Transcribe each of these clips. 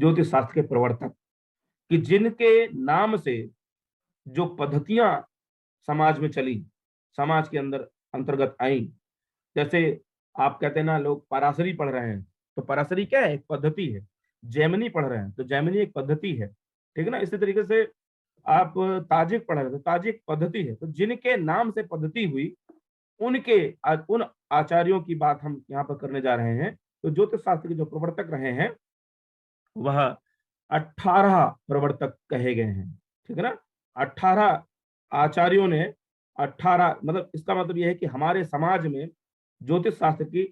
ज्योतिष शास्त्र के प्रवर्तक, कि जिनके नाम से जो पद्धतियां समाज में चली, समाज के अंदर अंतर्गत आई। जैसे आप कहते हैं ना, लोग पराशरी पढ़ रहे हैं, तो पराशरी क्या है? एक पद्धति है। जैमिनी पढ़ रहे हैं तो जैमिनी एक पद्धति है, ठीक है ना। इसी तरीके से आप ताजिक पढ़ रहे हैं तो ताजिक पद्धति है। तो जिनके नाम से पद्धति हुई, उनके उन आचार्यों की बात हम यहाँ पर करने जा रहे हैं। तो ज्योतिष शास्त्र के जो प्रवर्तक रहे हैं वह 18 प्रवर्तक कहे गए हैं, ठीक है ना। 18 आचार्यों ने, 18 मतलब इसका मतलब यह है कि हमारे समाज में ज्योतिष शास्त्र की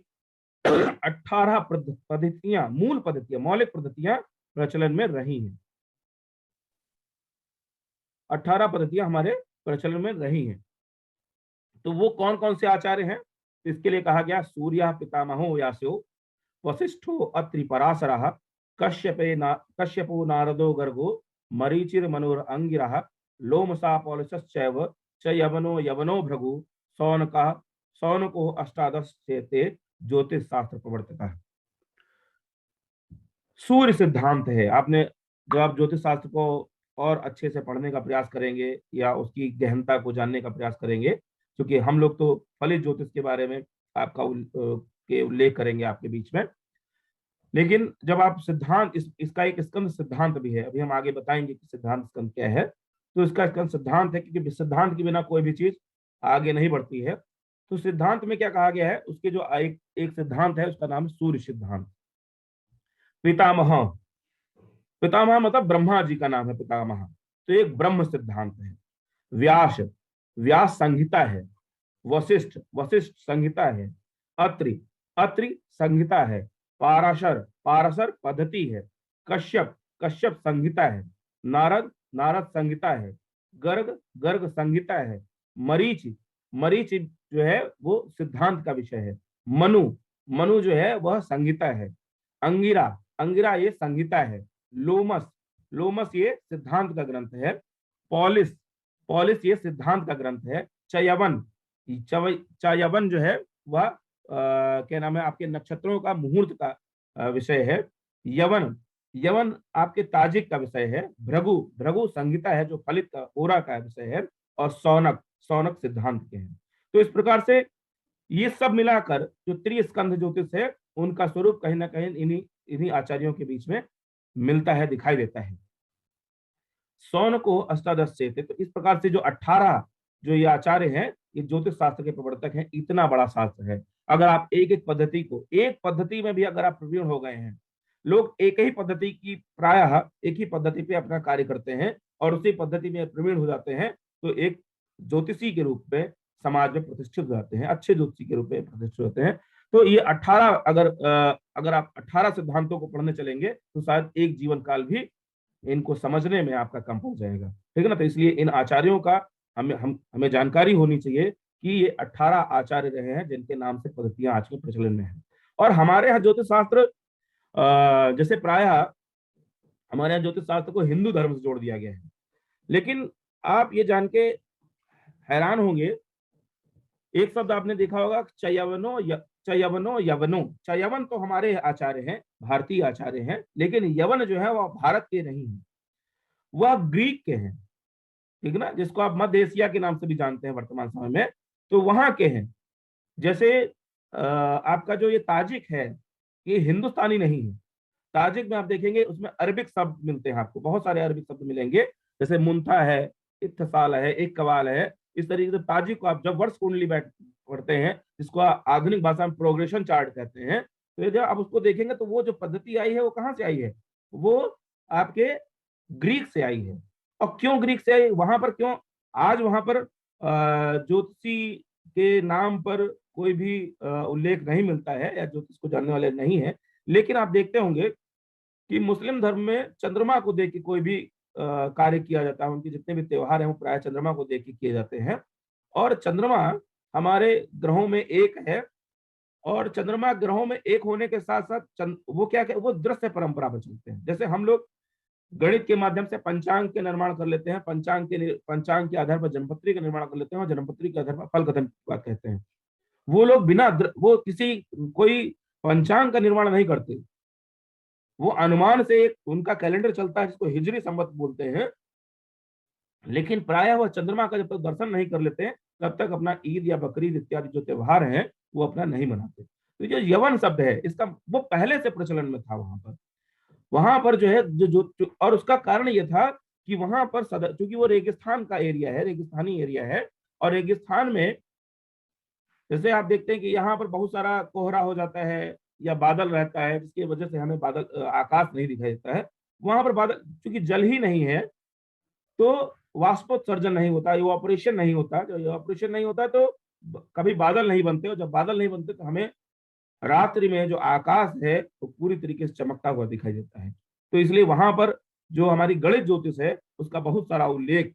18 पद्धतियां, मूल पद्धतियां, मौलिक पद्धतियां प्रचलन में रही हैं। 18 पद्धतियां हमारे प्रचलन में रही हैं। तो वो कौन कौन से आचार्य हैं? इसके लिए कहा गया सूर्य पितामहो यास्यो, वशिष्ठो अत्रि पराशरः, कश्यपो नारदो गर्गो, मरीचिर मनोर अंगिरः, लोमसा पौलुसश्चैव, च यवनो यवनो भृगु, सौनकः सौनको अष्टादश ते ज्योतिष शास्त्र प्रवर्तकः। सूर्य सिद्धांत है। आपने, जब आप ज्योतिष शास्त्र को और अच्छे से पढ़ने का प्रयास करेंगे या उसकी गहनता को जानने का प्रयास करेंगे, क्योंकि हम लोग तो फलित ज्योतिष के बारे में आपका के उल्लेख करेंगे आपके बीच में, लेकिन जब आप सिद्धांत, इसका एक स्कंद सिद्धांत भी है, अभी हम आगे बताएंगे कि सिद्धांत स्कंद क्या है। तो इसका स्कंद सिद्धांत है, क्योंकि सिद्धांत के बिना कोई भी चीज आगे नहीं बढ़ती है। तो सिद्धांत में क्या कहा गया है, उसके जो एक सिद्धांत है उसका नाम है सूर्य सिद्धांत। पितामह, पितामह मतलब ब्रह्मा जी का नाम है पितामह, तो एक ब्रह्म सिद्धांत है। व्यास, व्यास संहिता है। वशिष्ठ, वशिष्ठ संहिता है। अत्रि, अत्रि संहिता है। पाराशर, पाराशर पद्धति है। कश्यप, कश्यप संहिता है। नारद, नारद संहिता है। गर्ग, गर्ग संहिता है। मरीच, मरीच जो है वो सिद्धांत का विषय है। मनु, मनु जो है वह संहिता है। अंगिरा, अंगिरा ये संहिता है। लोमस, लोमस ये सिद्धांत का ग्रंथ है। पॉलिस, पॉलिस ये सिद्धांत का ग्रंथ है। चयवन, चयवन जो है वह क्या नाम है, आपके नक्षत्रों का मुहूर्त का विषय है। यवन, यवन आपके ताजिक का विषय है। भृगु, भृगु संहिता है जो फलित का ओरा का विषय है। और सौनक, सौनक सिद्धांत के हैं। तो इस प्रकार से ये सब मिलाकर जो त्रिस्कंध ज्योतिष है, उनका स्वरूप कहीं ना कहीं इन्हीं इन्हीं आचार्यों के बीच में मिलता है, दिखाई देता है। सौन को अष्टादश से थे। तो इस प्रकार से जो 18 जो ये आचार्य हैं, ये ज्योतिष शास्त्र के प्रवर्तक हैं। इतना बड़ा शास्त्र है। अगर आप एक एक पद्धति को, एक पद्धति में भी अगर आप प्रवीण हो गए हैं, लोग एक ही पद्धति की, प्रायः एक ही पद्धति पे अपना कार्य करते हैं और उसी पद्धति में प्रवीण हो जाते हैं, तो एक ज्योतिषी के रूप में समाज में प्रतिष्ठित हो जाते हैं, अच्छे ज्योतिषी के रूप में प्रतिष्ठित होते हैं। तो ये 18, अगर आप 18 सिद्धांतों को पढ़ने चलेंगे तो शायद एक जीवन काल भी इनको समझने में आपका कम पड़ जाएगा, ठीक है ना। तो इसलिए इन आचार्यों का हमें जानकारी होनी चाहिए कि ये 18 आचार्य रहे हैं जिनके नाम से पद्धतियां आज के प्रचलन में हैं। और हमारे यहाँ ज्योतिष शास्त्र, जैसे प्रायः हमारे यहाँ ज्योतिष शास्त्र को हिंदू धर्म से जोड़ दिया गया है, लेकिन आप ये जान के हैरान होंगे, एक शब्द आपने देखा होगा, चयवनो चयवनो यवनो। चयवन तो हमारे आचार्य हैं, भारतीय आचार्य हैं, लेकिन यवन जो है वह भारत के नहीं है, वह ग्रीक के हैं, ठीक है ना, जिसको आप मध्य एशिया के नाम से भी जानते हैं वर्तमान समय में, तो वहां के हैं। जैसे आपका जो ये ताजिक है, ये हिंदुस्तानी नहीं है। ताजिक में आप देखेंगे उसमें अरबिक शब्द मिलते हैं, आपको बहुत सारे अरबिक शब्द मिलेंगे, जैसे मुंथा है, इत्तसाल है, एक कवाल है। इस तरीके से ताजिक को आप जब वर्ष कुंडली बैठ पढ़ते हैं, जिसको आधुनिक भाषा में प्रोग्रेशन चार्ट कहते हैं, तो जब आप उसको देखेंगे तो वो जो पद्धति आई है वो कहाँ से आई है? वो आपके ग्रीक से आई है। और क्यों ग्रीक से आई वहां पर, क्यों आज वहां पर ज्योतिषी के नाम पर कोई भी उल्लेख नहीं मिलता है या ज्योतिष को जानने वाले नहीं है। लेकिन आप देखते होंगे कि मुस्लिम धर्म में चंद्रमा को देख के कोई भी कार्य किया जाता है, उनके जितने भी त्योहार हैं वो प्राय चंद्रमा को देख के किए जाते हैं। और चंद्रमा हमारे ग्रहों में एक है, और चंद्रमा ग्रहों में एक होने के साथ साथ वो क्या, वो दृश्य परंपरा पर चलते हैं। जैसे हम लोग गणित के माध्यम से पंचांग के निर्माण कर लेते हैं, पंचांग के आधार पर जन्मपत्री का निर्माण कर लेते हैं, और जन्मपत्री के आधार पर फल कथन कहते हैं। वो लोग बिना वो किसी कोई पंचांग का निर्माण नहीं करते, वो अनुमान से एक उनका कैलेंडर चलता है जिसको हिजरी संवत बोलते हैं, लेकिन प्रायः वह चंद्रमा का जब तक दर्शन नहीं कर लेते हैं तब तक अपना ईद या बकरीद इत्यादि जो त्योहार हैं वो अपना नहीं मनाते। तो जो यवन शब्द है इसका वो पहले से प्रचलन में था वहां पर जो है और उसका कारण ये था कि वहां पर चूंकि वो रेगिस्तान का एरिया है, रेगिस्तानी एरिया है, और रेगिस्तान में जैसे आप देखते हैं कि यहाँ पर बहुत सारा कोहरा हो जाता है या बादल रहता है जिसकी वजह से हमें बादल आकाश नहीं दिखाई देता है। वहां पर बादल चूंकि जल ही नहीं है तो वाष्पोत्सर्जन नहीं होता, इवापोरेशन नहीं होता। जब इवापोरेशन नहीं होता तो कभी बादल नहीं बनते, और जब बादल नहीं बनते तो हमें रात्रि में जो आकाश है वो पूरी तरीके से चमकता हुआ दिखाई देता है। तो इसलिए वहां पर जो हमारी गणित ज्योतिष है उसका बहुत सारा उल्लेख,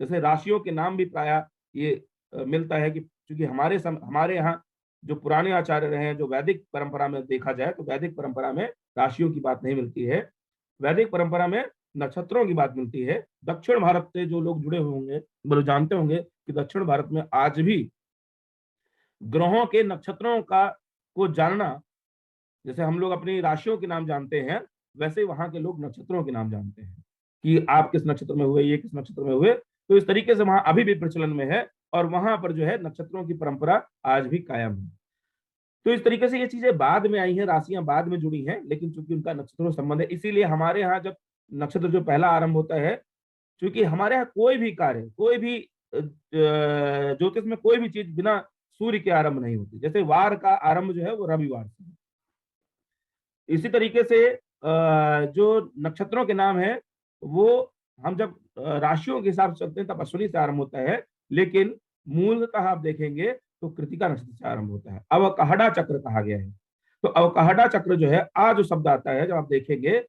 जैसे राशियों के नाम भी प्राय ये मिलता है कि क्योंकि हमारे यहाँ जो पुराने आचार्य रहे हैं, जो वैदिक परंपरा में देखा जाए तो वैदिक परंपरा में राशियों की बात नहीं मिलती है, वैदिक परंपरा में नक्षत्रों की बात मिलती है। दक्षिण भारत से जो लोग जुड़े हुए होंगे वो जानते होंगे कि दक्षिण भारत में आज भी ग्रहों के नक्षत्रों का को जानना, जैसे हम लोग अपनी राशियों के नाम जानते हैं वैसे वहां के लोग नक्षत्रों के नाम जानते हैं कि आप किस नक्षत्र में हुए, ये किस नक्षत्र में हुए। तो इस तरीके से वहां अभी भी प्रचलन में है और वहां पर जो है नक्षत्रों की परंपरा आज भी कायम है। तो इस तरीके से ये चीजें बाद में आई हैं, राशियां बाद में जुड़ी हैं, लेकिन चूंकि उनका नक्षत्रों से संबंध है इसीलिए हमारे यहाँ जब नक्षत्र जो पहला आरंभ होता है, क्योंकि हमारे यहाँ कोई भी कार्य, कोई भी ज्योतिष में कोई भी चीज बिना सूर्य के आरंभ नहीं होती। जैसे वार का आरंभ जो है वो रविवार से, इसी तरीके से जो नक्षत्रों के नाम है वो हम जब राशियों के हिसाब से चलते हैं तब अश्विनी से आरंभ होता है, लेकिन मूलतः आप देखेंगे तो कृतिका नक्षत्र से आरंभ होता है। अवकहड़ा चक्र कहा गया है। तो अवकहड़ा चक्र जो है, आ जो शब्द आता है जब आप देखेंगे,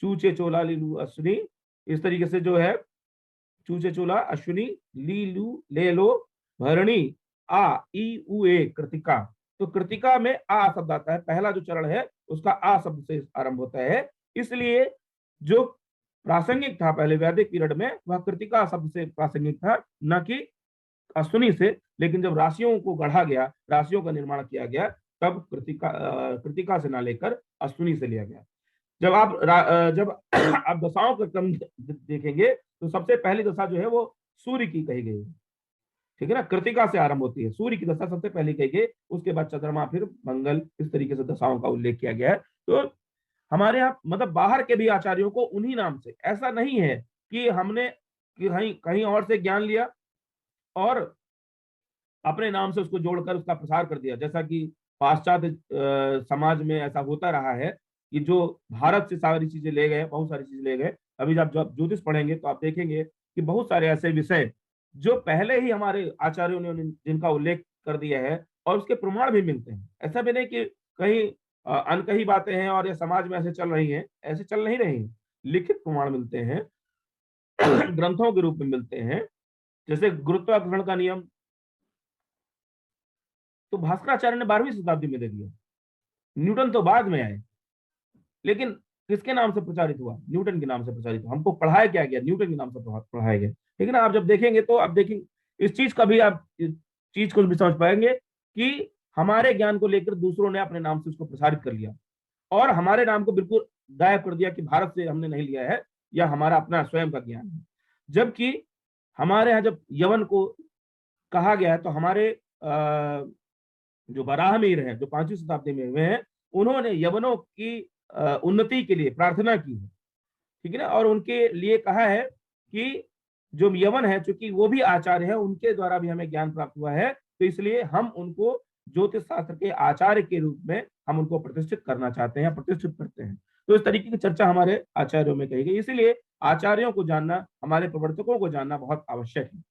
चूचे चोला लीलू अश्विनी, इस तरीके से जो है चूचे चोला अश्विनी लीलू ले लो भरणी आ ई उ ए कृतिका। तो कृतिका में आ शब्द आता है, पहला जो चरण है उसका आ शब्द से आरंभ होता है। इसलिए जो प्रासंगिक था पहले वैदिक पीरियड में वह कृतिका शब्द से प्रासंगिक था, न कि अश्विनी से। लेकिन जब राशियों को गढ़ा गया, राशियों का निर्माण किया गया, तब कृतिका से ना लेकर अश्विनी से लिया गया। जब आप दशाओं का क्रम देखेंगे तो सबसे पहली दशा जो है वो सूर्य की कही गई है, ठीक है ना, कृतिका से आरंभ होती है, सूर्य की दशा सबसे पहले कही गई, उसके बाद चंद्रमा, फिर मंगल, इस तरीके से दशाओं का उल्लेख किया गया है। तो हमारे यहाँ मतलब बाहर के भी आचार्यों को उन्हीं नाम से, ऐसा नहीं है कि हमने कहीं कहीं और से ज्ञान लिया और अपने नाम से उसको जोड़कर उसका प्रसार कर दिया, जैसा कि पाश्चात्य समाज में ऐसा होता रहा है कि जो भारत से सारी चीजें ले गए, बहुत सारी चीजें ले गए। अभी जब ज्योतिष पढ़ेंगे तो आप देखेंगे कि बहुत सारे ऐसे विषय जो पहले ही हमारे आचार्यों ने जिनका उल्लेख कर दिया है और उसके प्रमाण भी मिलते हैं। ऐसा भी नहीं कि कहीं अनकही बातें हैं और ये समाज में ऐसे चल रही हैं, ऐसे चल नहीं रही हैं, लिखित प्रमाण मिलते हैं ग्रंथों के रूप में मिलते हैं। जैसे गुरुत्वाकर्षण का नियम तो भास्कराचार्य ने 12वीं शताब्दी में दे दिया, न्यूटन तो बाद में आए, लेकिन किसके नाम से प्रचारित हुआ? न्यूटन के नाम से प्रचारित हुआ। हमको पढ़ाया क्या गया? न्यूटन के नाम से पढ़ाया गया, ठीक है ना। आप जब देखेंगे तो आप देखेंगे इस चीज का भी, आप इस चीज को भी समझ पाएंगे कि हमारे ज्ञान को लेकर दूसरों ने अपने नाम से उसको प्रसारित कर लिया और हमारे नाम को बिल्कुल गायब कर दिया कि भारत से हमने नहीं लिया है या हमारा अपना स्वयं का ज्ञान है। जबकि हमारे यहाँ जब यवन को कहा गया है तो हमारे जो बराहमीर हैं, जो 5वीं शताब्दी में हुए हैं, उन्होंने यवनों की उन्नति के लिए प्रार्थना की है, ठीक है ना। और उनके लिए कहा है कि जो यवन है, चूंकि वो भी आचार्य है, उनके द्वारा भी हमें ज्ञान प्राप्त हुआ है, तो इसलिए हम उनको ज्योतिष शास्त्र के आचार्य के रूप में हम उनको प्रतिष्ठित करना चाहते हैं, प्रतिष्ठित करते हैं। तो इस तरीके की चर्चा हमारे आचार्यों में कही गई। इसीलिए आचार्यों को जानना, हमारे प्रवर्तकों को जानना बहुत आवश्यक है।